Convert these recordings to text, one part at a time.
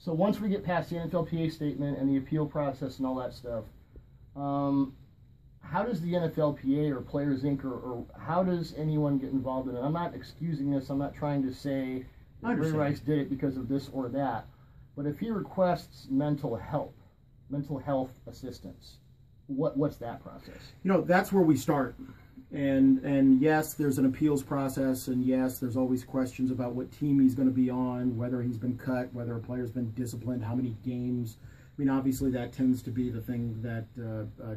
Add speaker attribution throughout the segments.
Speaker 1: So once we get past the NFLPA statement and the appeal process and all that stuff, how does the NFLPA or Players Inc. or how does anyone get involved in it? I'm not excusing this. I'm not trying to say that Ray Rice did it because of this or that. But if he requests mental health assistance, what's that process?
Speaker 2: You know, that's where we start. And yes, there's an appeals process, and yes, there's always questions about what team he's going to be on, whether he's been cut, whether a player's been disciplined, how many games. I mean, obviously that tends to be the thing that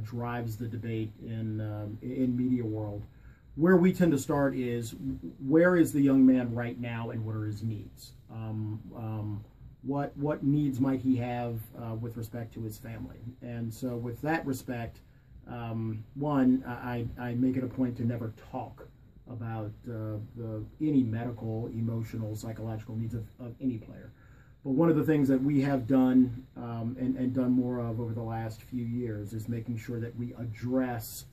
Speaker 2: drives the debate in media world. Where we tend to start is, where is the young man right now and what are his needs? What needs might he have with respect to his family? And so with that respect, one, I make it a point to never talk about any medical, emotional, psychological needs of any player. But one of the things that we have done and done more of over the last few years is making sure that we address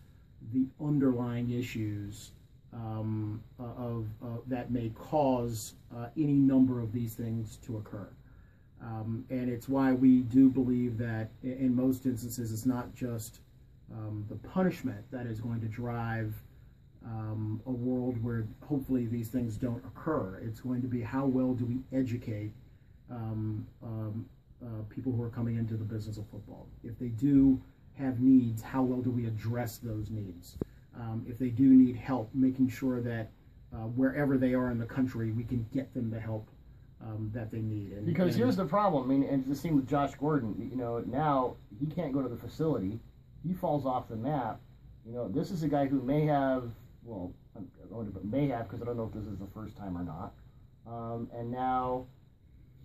Speaker 2: the underlying issues that may cause any number of these things to occur. And it's why we do believe that in most instances it's not just the punishment that is going to drive a world where hopefully these things don't occur. It's going to be how well do we educate people who are coming into the business of football. If they do have needs, how well do we address those needs? If they do need help, making sure that wherever they are in the country, we can get them the help that they need.
Speaker 1: Because here's the problem. I mean, and the same with Josh Gordon. You know, now he can't go to the facility. He falls off the map. You know, this is a guy who may have, well, I'm going to put may have because I don't know if this is the first time or not. And now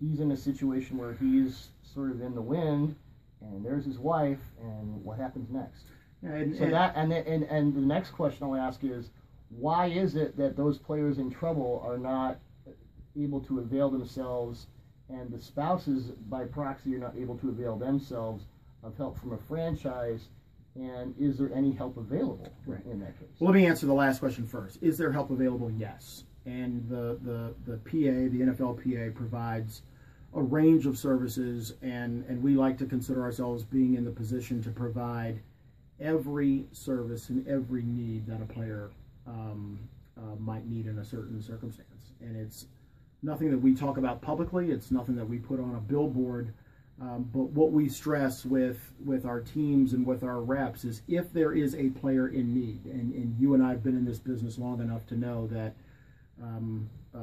Speaker 1: he's in a situation where he's sort of in the wind, and there's his wife, and what happens next? And the next question I'll ask is, why is it that those players in trouble are not able to avail themselves, and the spouses by proxy are not able to avail themselves of help from a franchise? And is there any help available in that case?
Speaker 2: Well, let me answer the last question first. Is there help available? Yes. And the PA, the NFLPA, provides a range of services, and we like to consider ourselves being in the position to provide every service and every need that a player might need in a certain circumstance. And it's nothing that we talk about publicly. It's nothing that we put on a billboard. But what we stress with our teams and with our reps is, if there is a player in need, and you and I have been in this business long enough to know that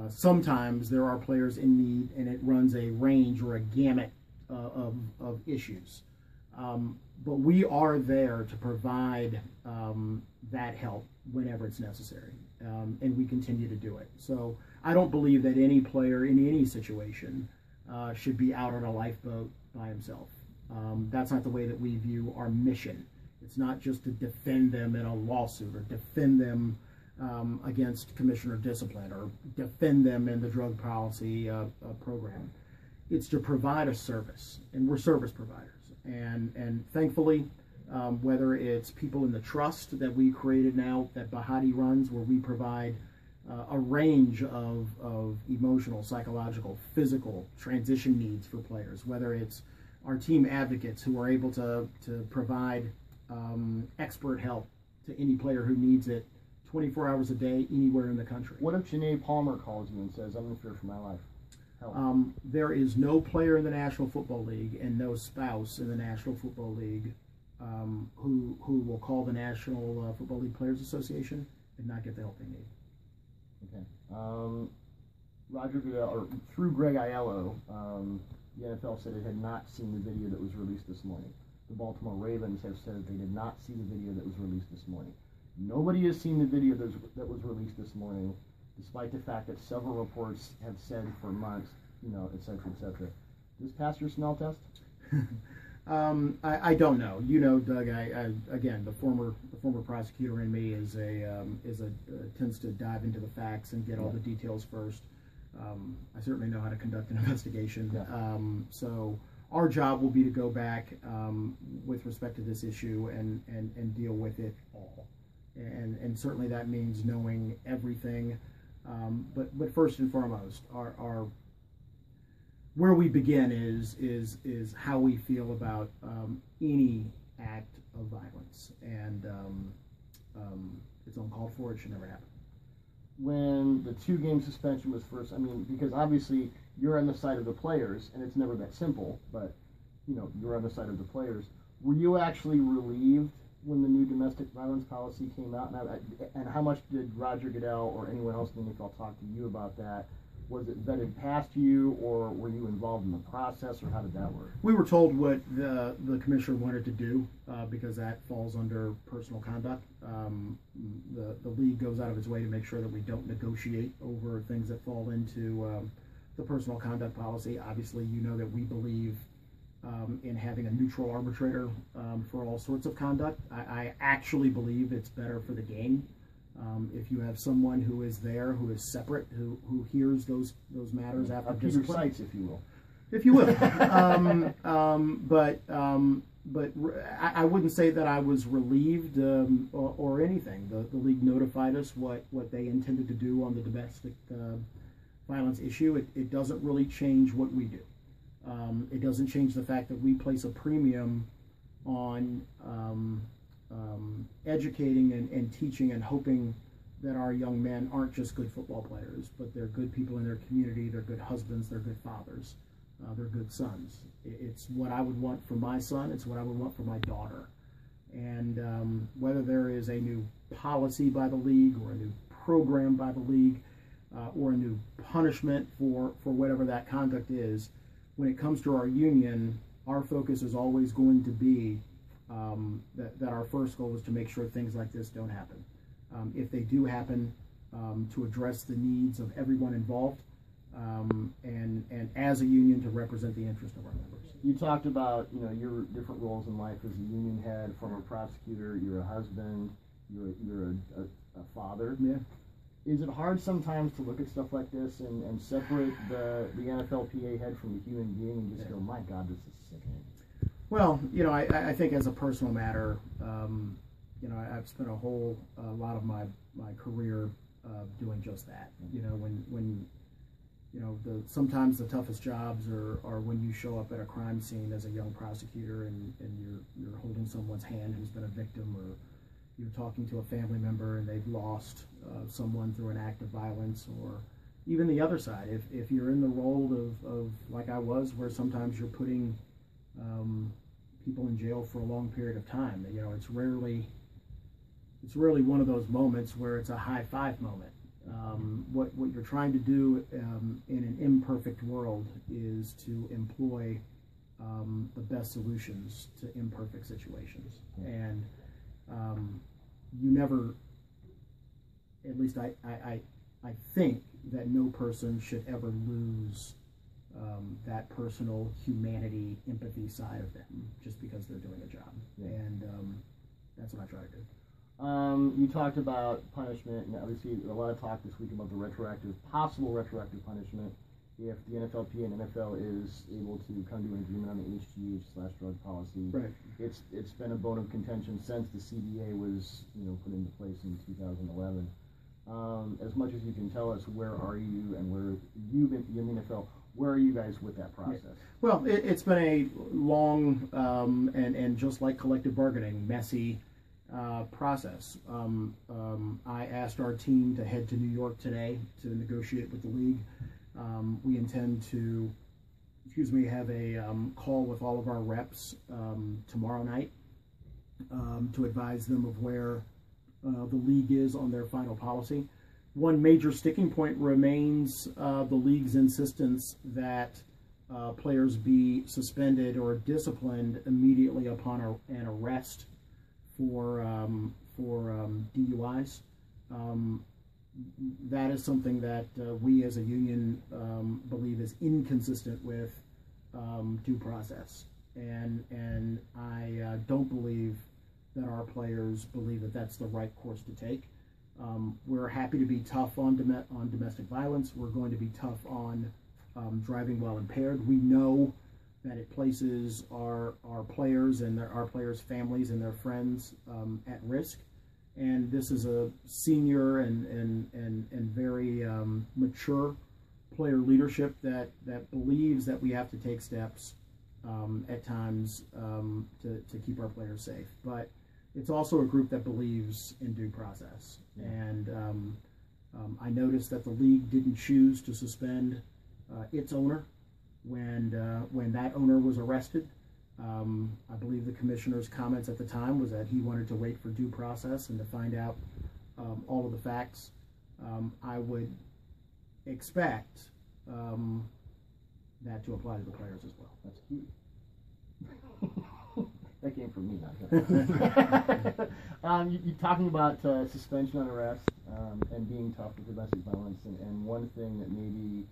Speaker 2: sometimes there are players in need, and it runs a range or a gamut of issues. But we are there to provide that help whenever it's necessary, and we continue to do it. So I don't believe that any player in any situation should be out on a lifeboat by himself. That's not the way that we view our mission. It's not just to defend them in a lawsuit or defend them against commissioner discipline or defend them in the drug policy program. It's to provide a service, and we're service providers. And thankfully, whether it's people in the trust that we created now that Bahati runs, where we provide a range of emotional, psychological, physical transition needs for players, whether it's our team advocates who are able to provide expert help to any player who needs it 24 hours a day, anywhere in the country.
Speaker 1: What if Janae Palmer calls you and says, I'm in fear for my life?
Speaker 2: There is no player in the National Football League and no spouse in the National Football League who will call the National Football League Players Association and not get the help they need.
Speaker 1: Okay. Roger Goodell, or through Greg Aiello, the NFL said it had not seen the video that was released this morning. The Baltimore Ravens have said that they did not see the video that was released this morning. Nobody has seen the video that was released this morning, despite the fact that several reports have said for months, you know, et cetera, et cetera. Does pass your smell test?
Speaker 2: I don't know. You know, Doug. Again, the former prosecutor in me tends to dive into the facts and get all the details first. I certainly know how to conduct an investigation. Yeah. So our job will be to go back with respect to this issue and deal with it all. And certainly that means knowing everything. But first and foremost, where we begin is how we feel about any act of violence, and it's uncalled for. It should never happen.
Speaker 1: When the 2-game suspension was first, I mean, because obviously you're on the side of the players, and it's never that simple, but, you know, you're on the side of the players. Were you actually relieved when the new domestic violence policy came out? And how much did Roger Goodell or anyone else in the NFL talk to you about that? Was it vetted past you, or were you involved in the process, or how did that work?
Speaker 2: We were told what the commissioner wanted to do because that falls under personal conduct. The league goes out of its way to make sure that we don't negotiate over things that fall into the personal conduct policy. Obviously, you know that we believe in having a neutral arbitrator for all sorts of conduct. I actually believe it's better for the game. If you have someone who is there, who is separate, who hears those matters after discipline,
Speaker 1: Peter Seitz, if you will.
Speaker 2: If you will. But I wouldn't say that I was relieved or anything. The league notified us what they intended to do on the domestic violence issue. It doesn't really change what we do. It doesn't change the fact that we place a premium on educating and teaching and hoping that our young men aren't just good football players, but they're good people in their community, they're good husbands, they're good fathers, they're good sons. It's what I would want for my son, it's what I would want for my daughter. And whether there is a new policy by the league or a new program by the league or a new punishment for whatever that conduct is, when it comes to our union, our focus is always going to be that our first goal is to make sure things like this don't happen. If they do happen, to address the needs of everyone involved, and as a union to represent the interest of our members.
Speaker 1: You talked about, you know, your different roles in life as a union head, former prosecutor, you're a husband, you're a father.
Speaker 2: Yeah.
Speaker 1: Is it hard sometimes to look at stuff like this and separate the NFLPA head from the human being and just go, my God, this is sickening?
Speaker 2: Well, you know, I think as a personal matter, you know, I've spent a lot of my career doing just that. You know, when you know, sometimes the toughest jobs are when you show up at a crime scene as a young prosecutor and you're holding someone's hand who's been a victim, or you're talking to a family member and they've lost someone through an act of violence, or even the other side. If you're in the role of like I was, where sometimes you're putting people in jail for a long period of time, you know, it's rarely one of those moments where it's a high five moment. What you're trying to do in an imperfect world is to employ the best solutions to imperfect situations. And you never, at least I think that no person should ever lose that personal humanity, empathy side of them just because they're doing a job. Yeah. And that's what I try to do.
Speaker 1: You talked about punishment, and obviously a lot of talk this week about the possible retroactive punishment if the NFLPA and NFL is able to come to an agreement on the HGH/drug policy.
Speaker 2: Right.
Speaker 1: It's been a bone of contention since the CBA was, you know, put into place in 2011. As much as you can tell us, where are you, and where you've been in the NFL? Where are you guys with that process? Yeah.
Speaker 2: Well, it's been a long and just like collective bargaining, messy process. I asked our team to head to New York today to negotiate with the league. We intend to, have a call with all of our reps tomorrow night to advise them of where the league is on their final policy. One major sticking point remains the league's insistence that players be suspended or disciplined immediately upon an arrest for DUIs. That is something that we as a union believe is inconsistent with due process, and I don't believe that our players believe that that's the right course to take. We're happy to be tough on domestic violence. We're going to be tough on driving while impaired. We know that it places our players and our players' families and their friends at risk. And this is a senior and very mature player leadership that believes that we have to take steps at times to keep our players safe. But it's also a group that believes in due process. Yeah. And I noticed that the league didn't choose to suspend its owner when that owner was arrested. I believe the commissioner's comments at the time was that he wanted to wait for due process and to find out all of the facts. I would expect that to apply to the players as well.
Speaker 1: That's key. That came from me, not him. You're talking about suspension on arrest and being tough with domestic violence, and one thing that maybe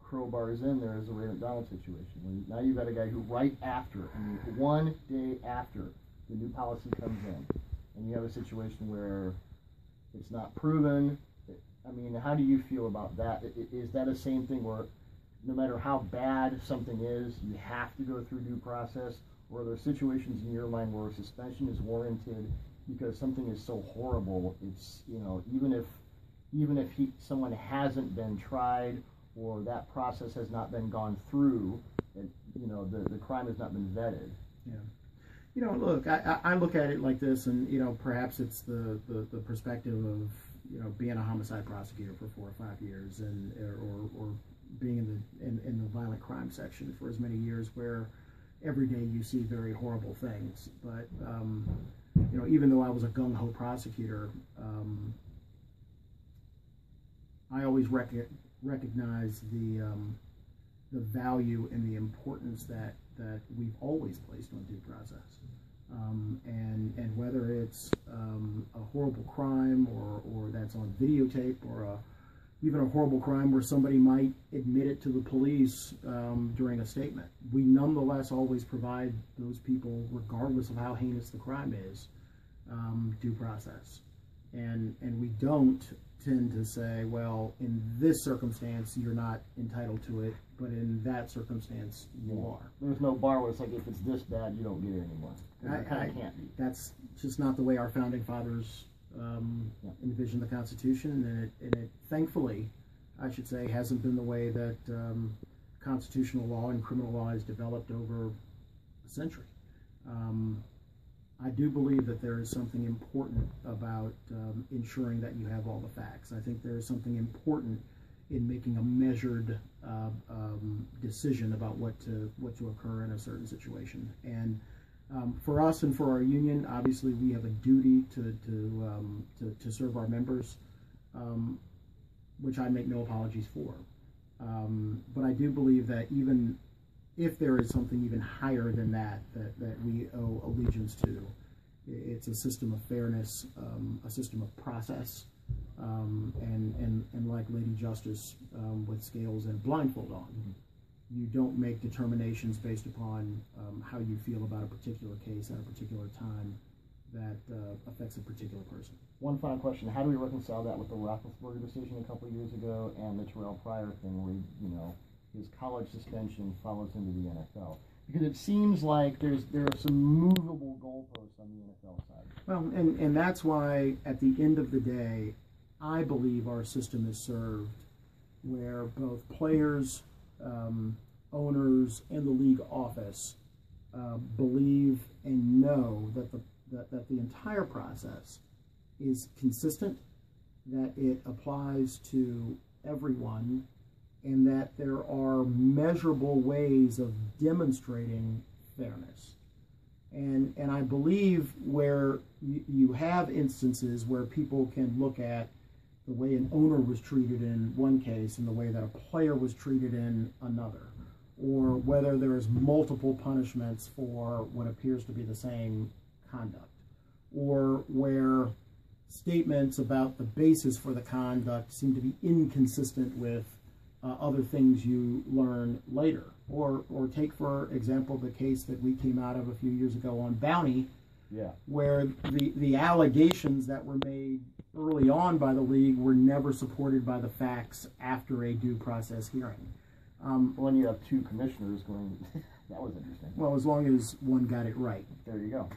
Speaker 1: crowbars in there is the Ray McDonald situation. Now you've got a guy who right after, I mean, 1 day after the new policy comes in, and you have a situation where it's not proven. I mean, how do you feel about that? Is that the same thing where no matter how bad something is, you have to go through due process? Or are there situations in your mind where suspension is warranted because something is so horrible? It's, you know, even if someone hasn't been tried or that process has not been gone through, and, you know, the crime has not been vetted.
Speaker 2: Yeah. You know, look, I look at it like this, and, you know, perhaps it's the perspective of, you know, being a homicide prosecutor for 4 or 5 years, and or being in the violent crime section for as many years, where every day you see very horrible things. But you know, even though I was a gung-ho prosecutor, I always recognize the value and the importance that we've always placed on due process. And whether it's a horrible crime or that's on videotape, or even a horrible crime where somebody might admit it to the police during a statement, we nonetheless always provide those people, regardless of how heinous the crime is, due process. And we don't tend to say, well, in this circumstance you're not entitled to it, but in that circumstance you are.
Speaker 1: There's no bar where it's like, if it's this bad, you don't get it anymore. It kind of can't be.
Speaker 2: That's just not the way our founding fathers envisioned the Constitution, and it thankfully, I should say, hasn't been the way that constitutional law and criminal law has developed over a century. I do believe that there is something important about ensuring that you have all the facts. I think there is something important in making a measured decision about what to occur in a certain situation. And for us and for our union, obviously we have a duty to serve our members, which I make no apologies for. But I do believe that even if there is something even higher than that we owe allegiance to, it's a system of fairness, a system of process, and like Lady Justice with scales and blindfold on. Mm-hmm. You don't make determinations based upon how you feel about a particular case at a particular time that affects a particular person.
Speaker 1: One final question: how do we reconcile that with the Roethlisberger decision a couple of years ago and the Terrell Pryor thing, where, you know, his college suspension follows into the NFL? Because it seems like there are some movable goalposts on the NFL side.
Speaker 2: Well, and that's why at the end of the day, I believe our system is served where both players, owners, and the league office believe and know that the entire process is consistent, that it applies to everyone, and that there are measurable ways of demonstrating fairness. And I believe where you have instances where people can look at the way an owner was treated in one case and the way that a player was treated in another, or whether there is multiple punishments for what appears to be the same conduct, or where statements about the basis for the conduct seem to be inconsistent with other things you learn later. Or take, for example, the case that we came out of a few years ago on bounty, where the allegations that were made early on by the league were never supported by the facts after a due process hearing.
Speaker 1: When you have two commissioners going, that was interesting.
Speaker 2: Well, as long as one got it right.
Speaker 1: There you go.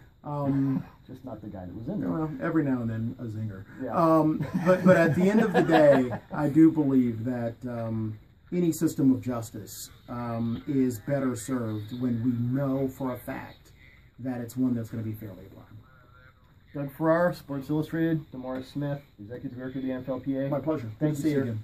Speaker 1: Just not the guy that was in there.
Speaker 2: Well, every now and then a zinger.
Speaker 1: Yeah.
Speaker 2: But at the end of the day, I do believe that any system of justice is better served when we know for a fact that it's one that's going to be fairly applied.
Speaker 1: Doug Farrar, Sports Illustrated, DeMaurice Smith, Executive Director of the NFLPA.
Speaker 2: My pleasure.
Speaker 1: Thank
Speaker 2: Good to
Speaker 1: you,
Speaker 2: see you
Speaker 1: sir.
Speaker 2: again.